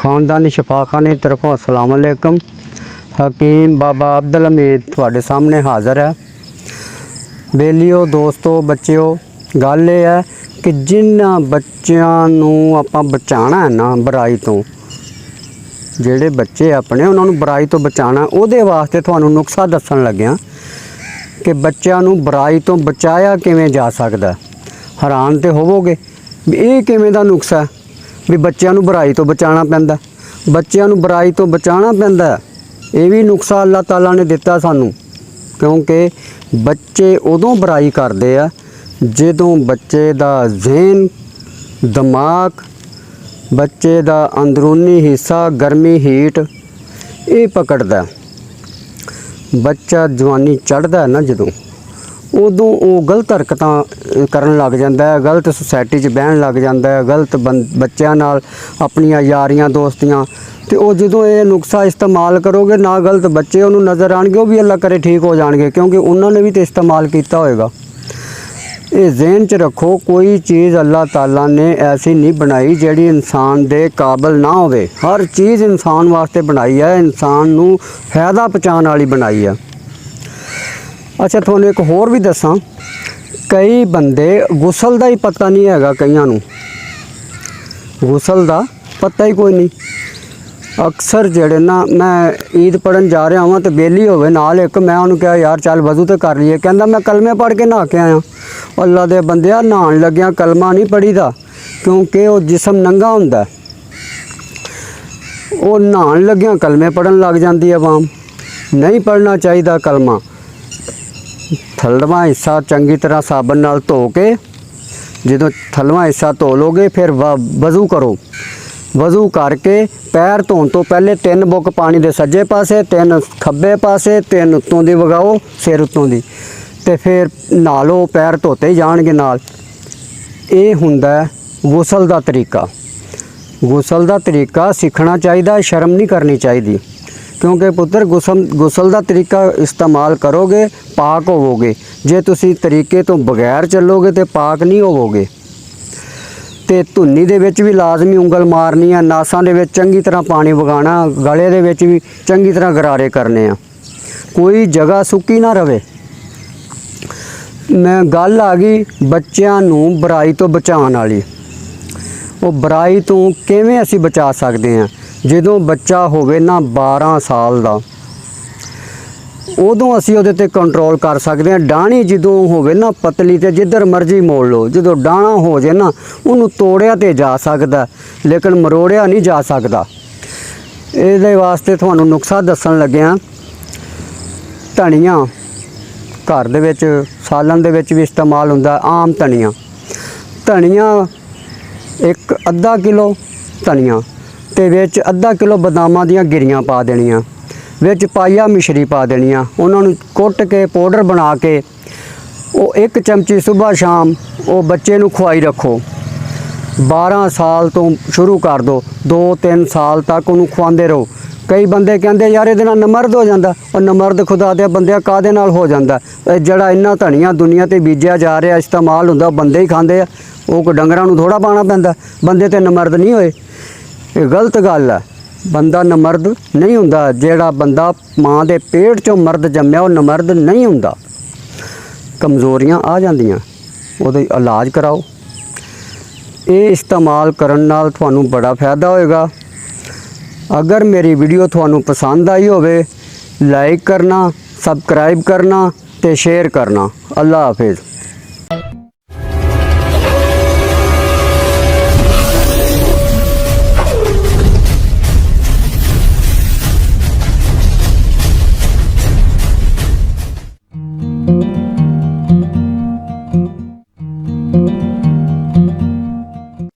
खानदानी शफाखाने की तरफों अस्सलाम वालेकुम। हकीम बाबा अब्दुल हमीद थोड़े सामने हाज़र है। बेलियो दोस्तों बच्चों, गल ये है कि जिन्हां बच्चों नूं आपां बचाना है ना बुराई तो, जेड़े बच्चे अपने उन्होंने बुराई तो बचाना, उहदे वास्ते तुहानूं नुस्खा दस्सण लग्या कि बच्चों नूं बुराई तो बचाया किवें जा सकदा। हैरान तो होवोगे भी ये किवें दा नुस्खा है भी बच्चों नूं बुराई तो बचाना पैंदा। बच्चों नूं बुराई तो बचाना पैंदा, ये भी नुस्खा अल्लाह ताला ने दिता सानूं, क्योंकि बच्चे उदों बुराई करते हैं जदों बच्चे दा ज़हन, दिमाग, बच्चे दा अंदरूनी हिस्सा गर्मी हीट ये पकड़दा। बच्चा जवानी चढ़दा है ना जदों, उदों वो गलत हरकतां करन लग जांदा है, गलत सोसाइटी च बहन लग जांदा है, गलत बच्चों नाल अपनियां यारियां दोस्तियां। तो वो जदों ये नुस्खा इस्तेमाल करोगे ना, गलत बच्चे उन्होंने नज़र आएंगे, वो भी अल्लाह करे ठीक हो जाएंगे, क्योंकि उन्होंने भी तो इस्तेमाल किया होएगा। ये ज़हन च रखो, कोई चीज़ अल्लाह ताला ने ऐसी नहीं बनाई जिहड़ी इंसान दे काबिल ना होवे। हर चीज़ इंसान वास्ते बनाई है, इंसान नूं फायदा पहुँचाने वाली बनाई है। अच्छा तुहानूं एक होर भी दसां, कई बंदे गुसल का ही पता नहीं हैगा, कईयां नूं गुसल का पता ही कोई नहीं। अक्सर जेड़े ना, मैं ईद पढ़न जा रहा हाँ तो बेली होवे नाल एक, मैं उन्होंने कहा यार चल वजू तो कर लीए, कहंदा मैं कलमे पढ़ के नहा के आया। अल्लाह दे बंदिया, नहान लग्या कलमा नहीं पढ़ी दा, क्योंकि वो जिसम नंगा हुंदा, वो नहान लग्या कलमे पढ़न लग जाती है आवाम। नहीं पढ़ना चाहिए कलमा। थलवा हिस्सा चंगी तरह साबन नाल धो के, जो थलवा हिस्सा धो लोगे फिर वज़ू करो। वज़ू करके पैर धोन तो पहले 3 बुक पानी दे सज्जे पासे, 3 खब्बे पासे, 3 उत्तों दी वगाओ, सिर उत्तों दी, ते फिर नहा लो, पैर धोते ही जाणगे नाल। ये हुंदा गुसल दा तरीका। गुसल दा तरीका सीखना चाहिए, शर्म नहीं करनी चाहिए, क्योंकि पुत्र गुसल का तरीका इस्तेमाल करोगे पाक होवोगे। जे तुसी तरीके तो बगैर चलोगे तो पाक नहीं होवोगे। तो धुन्नी दे विच भी लाजमी उंगल मारनी है, नासां दे विच चंगी तरह पानी वगाना, गले दे विच भी चंगी तरह गरारे करने हैं, कोई जगह सुक्की ना रवे। मैं गल आ गई बच्चों नूं बुराई तो बचाने वाली। वो बुराई तो किवें असीं बचा सकते हैं? जदों बच्चा होवे ना 12 साल का, उदों असीं उहदे ते कंट्रोल कर सकते हैं। डाहनी जदों होवे ना पतली, तो जिधर मर्जी मोड़ लो, जदों डाहना हो जाए ना, उन्होंने तोड़िया तो जा सकता लेकिन मरोड़िया नहीं जा सकता। इहदे वास्ते तुहानूं नुस्खा दस्सण लग्या। धनिया घर दे विच सालन दे विच भी इस्तेमाल हुंदा, आम धनिया। धनिया एक अद्धा किलो धनिया ते विच अद्धा किलो बदामां दियां गिरियां पा देनियां, विच पाइया मिश्री पा देनियां, उन्होंने कुट के पाउडर बना के वो 1 चमची सुबह शाम वो बच्चे नूं खुआई रखो। 12 साल तो शुरू कर दो, 2-3 साल तक उन्होंने खुआंदे रहो। कई बंदे कहंदे यार इहदे नाल नमर्द हो जांदा, और नमर्द खुदा दे बंदिया काहदे नाल हो जांदा? जिहड़ा इन्ना धनिया दुनिया ते बीजिया जा रहा इस्तेमाल हुंदा, बंदे ही खांदे आ, वो कोई डंगरां नूं थोड़ा पाना पैंदा। बंदे ते नमर्द नहीं होए, ये गलत गल है। बंदा नमर्द नहीं हुंदा, जेड़ा बंदा माँ दे पेट चों मर्द जम्मिया वो नमर्द नहीं हुंदा। कमज़ोरियां आ जांदियां, ओहदा इलाज कराओ। ये इस्तेमाल करन नाल तुहानूं बड़ा फ़ायदा होएगा। अगर मेरी वीडियो तुहानूं पसंद आई होवे, लाइक करना, सबसक्राइब करना ते शेयर करना। अल्लाह हाफिज़।